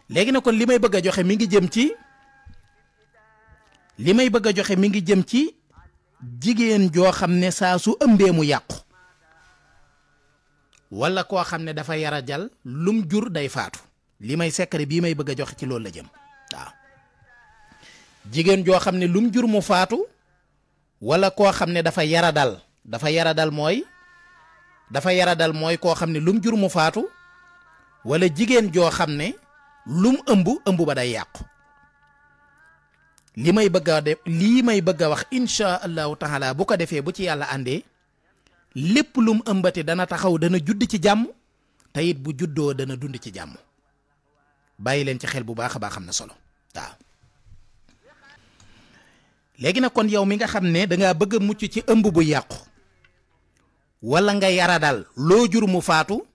léegi na kon li may bëgg a joxe mi ngi jëm ci jigéen joo xam ne saa su ëmbee mu yàqu wala koo xam ne dafa yara jal lum jur day faatu li may secret bii may bëgg a joxe ci loolu la jëm waaw jigéen joo xam ne lum jur mu faatu wala koo xam ne dafa yara dal mooy koo xam ne lum jur mu faatu wala jigéen joo xam ne lum ëmb ba day yàqu lii may bëgg a wax insha allahu taala bu ko defee bu ci yàlla àndee lépp lum ëmbati dana taxaw dana judd ci jàmm te it bu juddoo dana dund ci jàmm bàyyi leen ci xel bu baax a baax am na solo waaw léegi nag kon yow mi nga xam ne dangaa bëgg a mucc ci ëmb bu yàqu wala nga yara dal loo jur mu faatu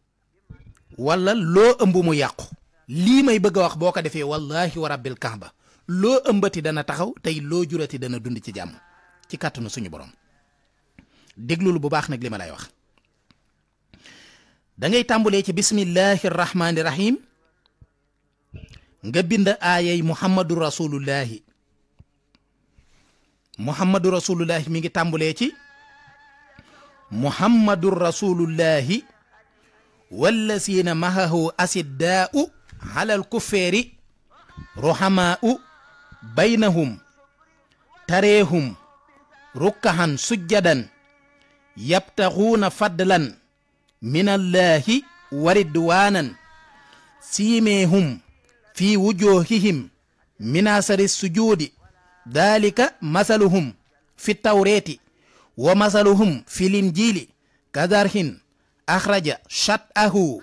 wala loo ëmb mu yàqu lii may bëgg a wax boo ko defee wallahi wa rabbil kaaba loo ëmbati dana taxaw tey loo jurati dana dund ci jàmm ci kàttanu suñu borom déglul bu baax nag li ma lay wax da ngay tàmbulee ci bismillahi rahmaani rahim nga bind aayay muhammadu rasulullahi mi ngi tàmbulee ci muhammadu rasulullahi wallazina mahahu asiddaa'u alal kuffeeri ruhamaa'u baynahum tareehum rukkahan sujjadan yabtaxuuna fadlan min allahi wa ridwanan siimeehum fi wujuhihim min asari sujudi dalika masaluhum fi tawreti wa masaluhum fi linjili kadarhin axraja shat'ahu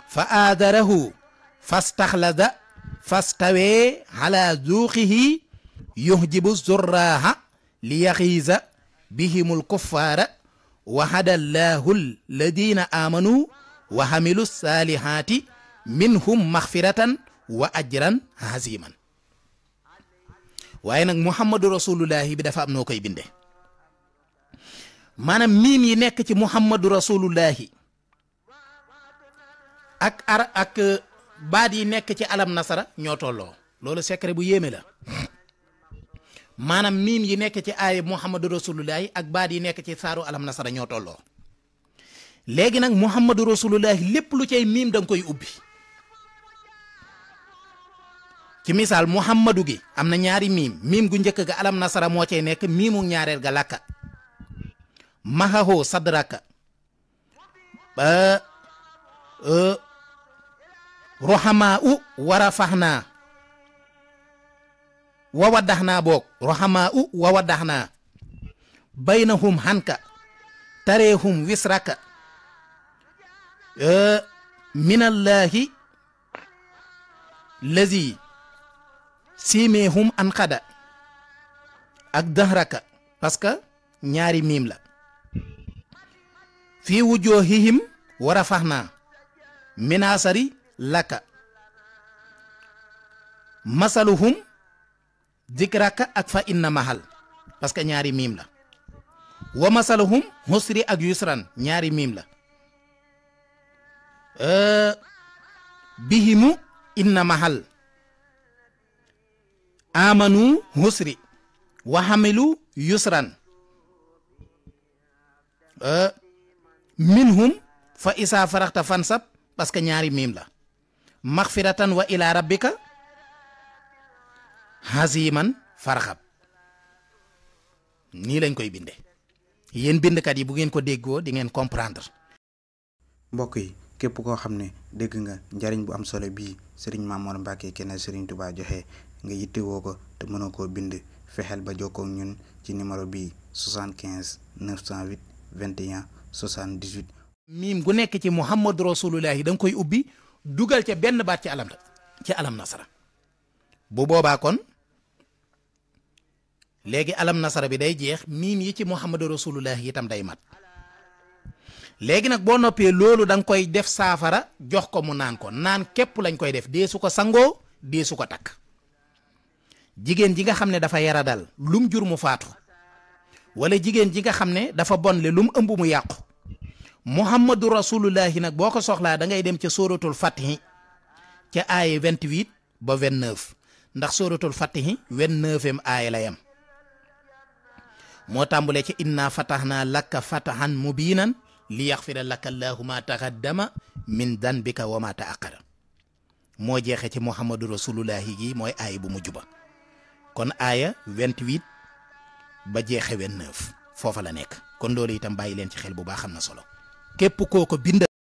fa aadarahu fastaxlada fastawee ala zuuqihi yuhjibu zurraaha liyaxiisa bihimul kuffaara wa hada allahu alladina amanu wa hamilu saalihaati minhum maxfiratan wa ajran haziman waaye nag muhammadu rasulullahi bi dafa am noo koy binde maanaam miim yi nekk ci muhammadu rasulullahi ak baat yi nekk ci alam nasara ñoo tolloo loolu secret bu yéeme la maanaam miim yi nekk ci aaya muhammadu rasulullahi ak baat yi nekk ci saaru alam nasara ñoo tolloo léegi nag muhammadu rasulullahi lépp lu cay miim da nga koy ubbi ci misaal muhammadu gi am na ñaari miim gu njëkk ga alam nasara moo cay nekk miimu ñaareel ga làkka mahahoo sadraka roxamaa u warafaxnaa wawaddaxnaa boog roxamaa u wawaddaxnaa baynahum xanka tareehum wisraka minallahi lazi simeehum anqada ak dahraka parce que ñaari miim la fii wujuhihim warafaxnaa minasari laka masaluhum dikraka ak fa inna mahal parce que ñaari miim la wa masaluhum husri ak yusran ñaari miim la bihimu inna mahal amanu husri wa hamilu yusran minhum fa isa faraxta fansab parce que ñaari miim la maxfiratan wa ila rabbika haziman farxab nii lañ koy binde yéen bindkat yi bu ngeen ko déggoo di ngeen comprendre. mbokk yi képp koo xam ne dégg nga njariñ bu am solo bii Serigne Mamour Mbacke kenn Serigne Touba joxe nga yittewoo ko te mënoo koo bind fexeel ba jokkoo ak ñun ci numéro bii 75 908 21 78. miim gu nekk ci muhammadu rasulullahi da nga koy ubbi dugal ca benn baat ci alam nasara bu boobaa kon léegi alam nasara bi day jeex miim yi ci muhammadu rasulullahi itam day mat léegi nag boo noppee loolu da nga koy def saafara jox ko mu naan ko naan képp lañ koy def dee su ko sangoo dee su ko takk jigéen ji nga xam ne dafa yaradal lum jur mu faatu wala jigéen ji nga xam ne dafa bonle lum ëmb mu yàqu muhammadu rasulullahi nag boo ko soxlaa da ngay dem ca sóoratul fatihi ca aaye 28 ba 29 ndax suratul fatihi 29e aaya la yam moo tàmbulee ci inna fatahna laka fatahan mubinan li yaxfira laka allahu ma taxaddama min danbika wa ma taaqara moo jeexe ci muhammadu rasulullahi gi mooy aaya bu mujj ba kon aaya 28 ba jeexe 29 foofa la nekk kon loolu itam bàyyi leen ci xel bu baax am na solo képp koo ko bind